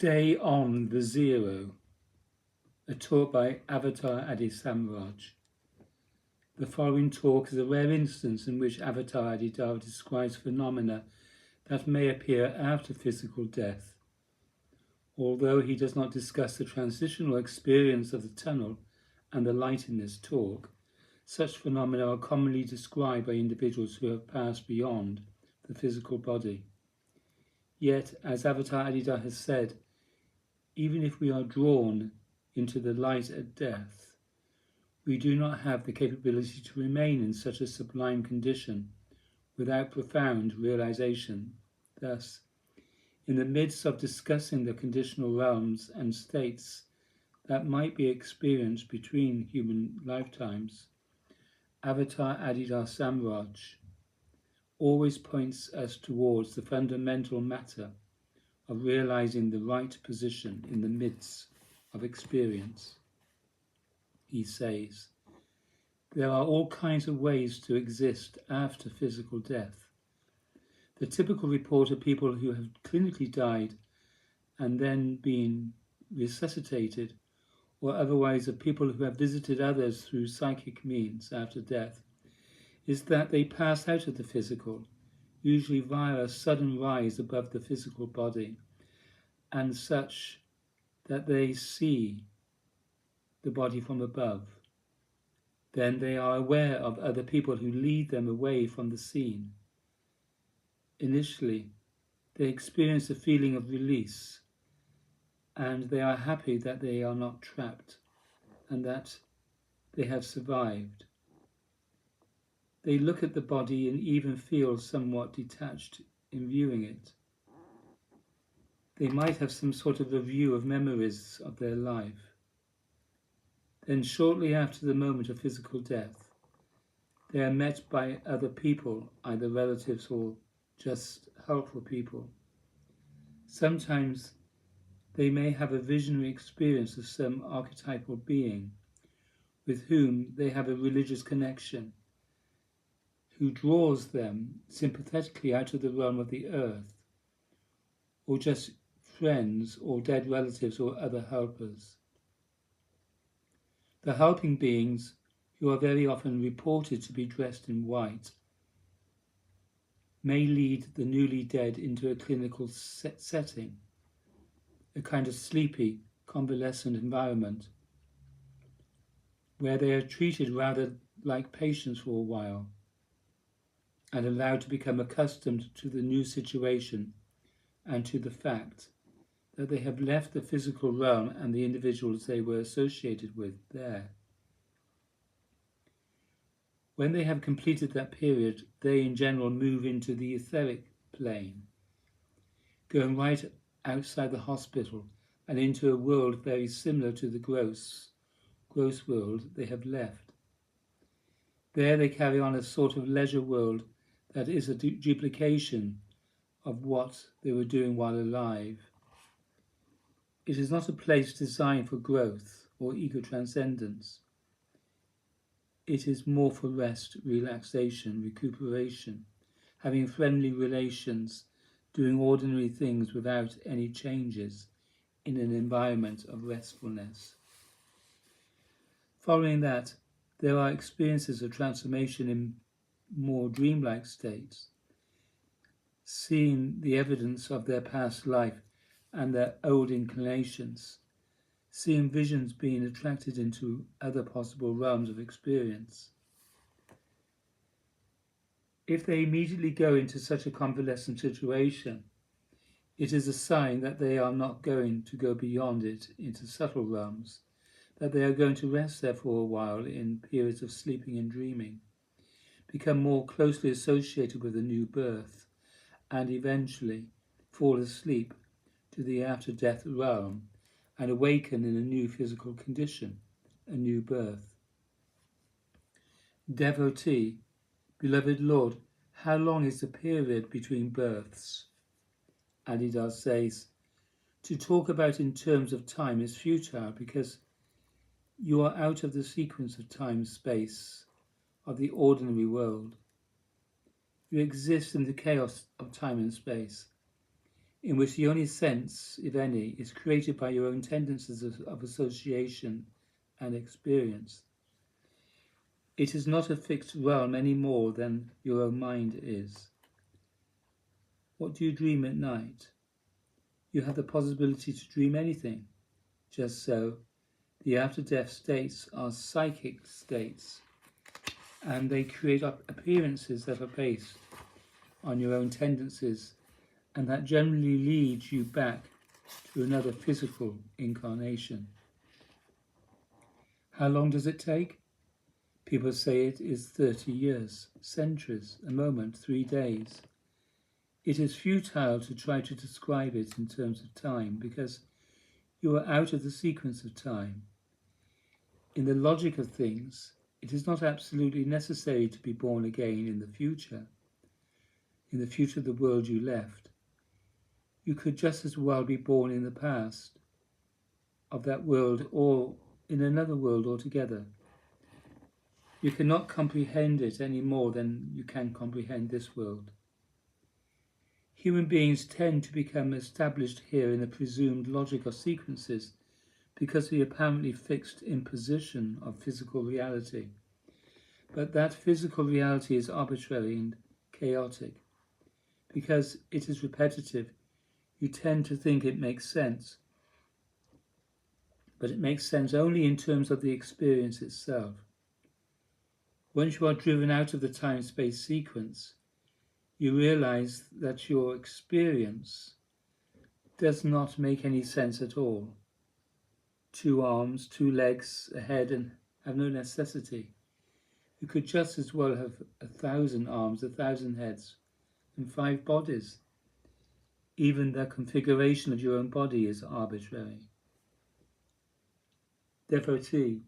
Stay on the Zero, a talk by Avatar Adi Samraj. The following talk is a rare instance in which Avatar Adi describes phenomena that may appear after physical death. Although he does not discuss the transitional experience of the tunnel and the light in this talk, such phenomena are commonly described by individuals who have passed beyond the physical body. Yet, as Avatar Adida has said, even if we are drawn into the light at death, we do not have the capability to remain in such a sublime condition without profound realization. Thus, in the midst of discussing the conditional realms and states that might be experienced between human lifetimes, Avatar Adida Samraj always points us towards the fundamental matter of realizing the right position in the midst of experience. He says, there are all kinds of ways to exist after physical death. The typical report of people who have clinically died and then been resuscitated, or otherwise of people who have visited others through psychic means after death, is that they pass out of the physical, usually via a sudden rise above the physical body, and such that they see the body from above. Then they are aware of other people who lead them away from the scene. Initially, they experience a feeling of release, and they are happy that they are not trapped and that they have survived. They look at the body and even feel somewhat detached in viewing it. They might have some sort of review of memories of their life. Then shortly after the moment of physical death, they are met by other people, either relatives or just helpful people. Sometimes they may have a visionary experience of some archetypal being with whom they have a religious connection, who draws them sympathetically out of the realm of the earth, or just friends or dead relatives or other helpers. The helping beings, who are very often reported to be dressed in white, may lead the newly dead into a clinical setting, a kind of sleepy, convalescent environment, where they are treated rather like patients for a while and allowed to become accustomed to the new situation and to the fact that they have left the physical realm and the individuals they were associated with there. When they have completed that period, they in general move into the etheric plane, going right outside the hospital and into a world very similar to the gross world they have left. There they carry on a sort of leisure world that is a duplication of what they were doing while alive. It is not a place designed for growth or ego transcendence. It is more for rest, relaxation, recuperation, having friendly relations, doing ordinary things without any changes in an environment of restfulness. Following that, there are experiences of transformation in more dreamlike states, seeing the evidence of their past life and their old inclinations, seeing visions being attracted into other possible realms of experience. If they immediately go into such a convalescent situation, it is a sign that they are not going to go beyond it into subtle realms, that they are going to rest there for a while in periods of sleeping and dreaming, become more closely associated with a new birth, and eventually fall asleep to the after-death realm and awaken in a new physical condition, a new birth. Devotee, beloved Lord, how long is the period between births? Adidas says, to talk about in terms of time is futile because you are out of the sequence of time-space of the ordinary world. You exist in the chaos of time and space. in which the only sense, if any, is created by your own tendencies of association and experience. It is not a fixed realm any more than your own mind is. What do you dream at night? You have the possibility to dream anything. Just so, the after-death states are psychic states, and they create appearances that are based on your own tendencies, and that generally leads you back to another physical incarnation. How long does it take? People say it is 30 years, centuries, a moment, 3 days. It is futile to try to describe it in terms of time because you are out of the sequence of time. In the logic of things, it is not absolutely necessary to be born again in the future of the world you left. You could just as well be born in the past of that world or in another world altogether. You cannot comprehend it any more than you can comprehend this world. Human beings tend to become established here in a presumed logic of sequences because of the apparently fixed imposition of physical reality. But that physical reality is arbitrary and chaotic. Because it is repetitive, you tend to think it makes sense. But it makes sense only in terms of the experience itself. Once you are driven out of the time-space sequence, you realize that your experience does not make any sense at all. 2 arms, 2 legs, a head, and have no necessity. You could just as well have 1,000 arms, 1,000 heads, and 5 bodies. Even the configuration of your own body is arbitrary. Devotee,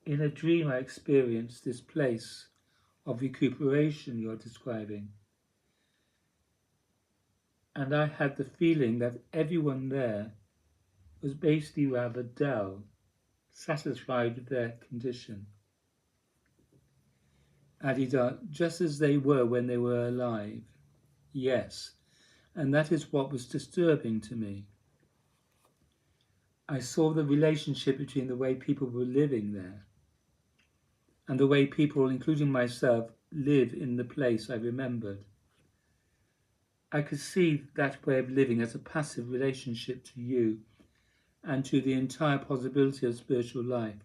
in a dream I experienced this place of recuperation you're describing, and I had the feeling that everyone there was basically rather dull, satisfied with their condition. Adida, just as they were when they were alive. Yes, and that is what was disturbing to me. I saw the relationship between the way people were living there and the way people, including myself, live in the place I remembered. I could see that way of living as a passive relationship to you and to the entire possibility of spiritual life.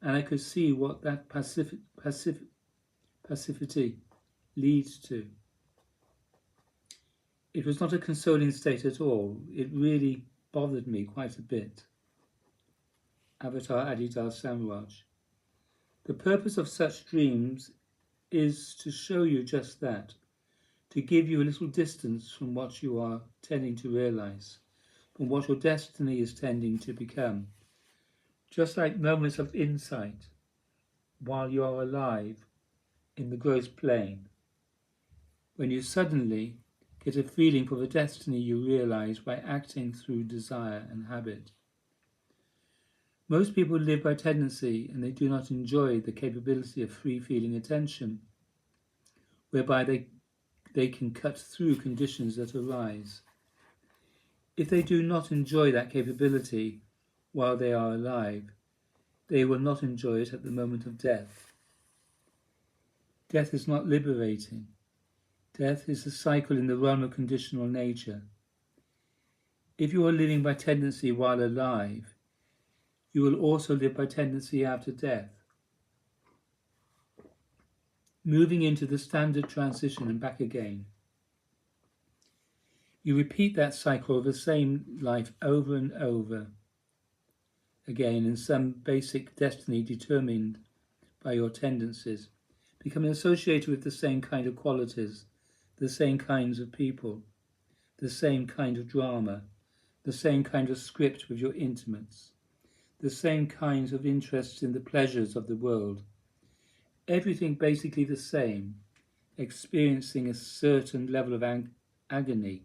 And I could see what that passivity leads to. It was not a consoling state at all. It really bothered me quite a bit. Avatar Adidar Samraj. The purpose of such dreams is to show you just that, to give you a little distance from what you are tending to realize, from what your destiny is tending to become. Just like moments of insight while you are alive in the gross plane, when you suddenly get a feeling for the destiny you realize by acting through desire and habit. Most people live by tendency and they do not enjoy the capability of free-feeling attention, whereby they can cut through conditions that arise. If they do not enjoy that capability while they are alive, they will not enjoy it at the moment of death. Death is not liberating. Death is a cycle in the realm of conditional nature. If you are living by tendency while alive, you will also live by tendency after death. Moving into the standard transition and back again. You repeat that cycle of the same life over and over again in some basic destiny determined by your tendencies, becoming associated with the same kind of qualities, the same kinds of people, the same kind of drama, the same kind of script with your intimates, the same kinds of interests in the pleasures of the world. Everything basically the same, experiencing a certain level of agony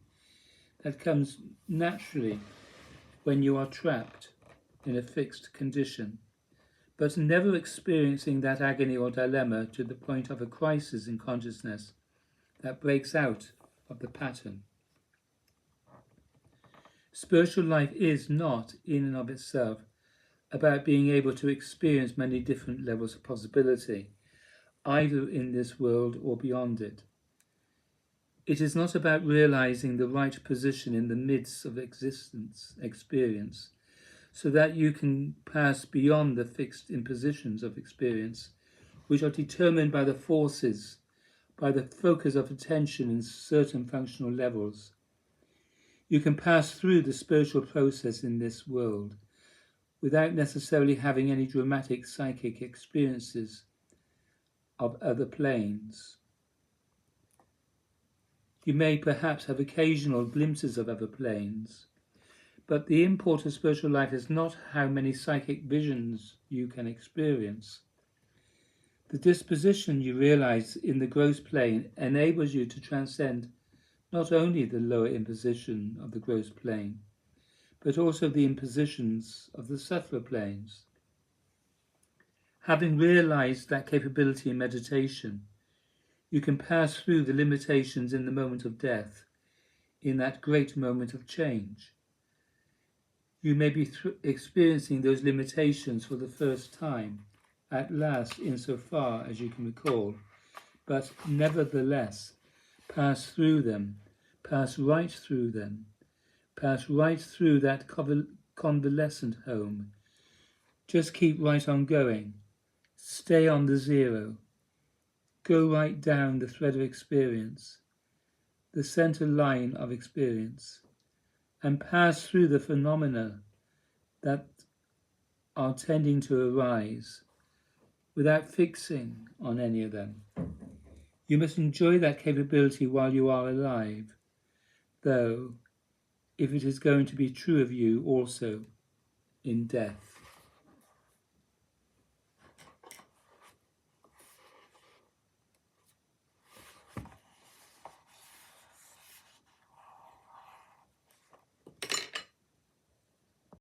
that comes naturally when you are trapped in a fixed condition, but never experiencing that agony or dilemma to the point of a crisis in consciousness that breaks out of the pattern. Spiritual life is not, in and of itself, about being able to experience many different levels of possibility, either in this world or beyond it. It is not about realizing the right position in the midst of experience, so that you can pass beyond the fixed impositions of experience, which are determined by the forces, by the focus of attention in certain functional levels. You can pass through the spiritual process in this world without necessarily having any dramatic psychic experiences of other planes. You may perhaps have occasional glimpses of other planes, but the import of spiritual life is not how many psychic visions you can experience. The disposition you realize in the gross plane enables you to transcend not only the lower imposition of the gross plane, but also the impositions of the subtler planes. Having realized that capability in meditation, you can pass through the limitations in the moment of death, in that great moment of change. You may be experiencing those limitations for the first time, at last, insofar as you can recall, but nevertheless, pass through them, pass right through them, pass right through that convalescent home. Just keep right on going. Stay on the zero. Go right down the thread of experience, the center line of experience, and pass through the phenomena that are tending to arise without fixing on any of them. You must enjoy that capability while you are alive, though, if it is going to be true of you also in death.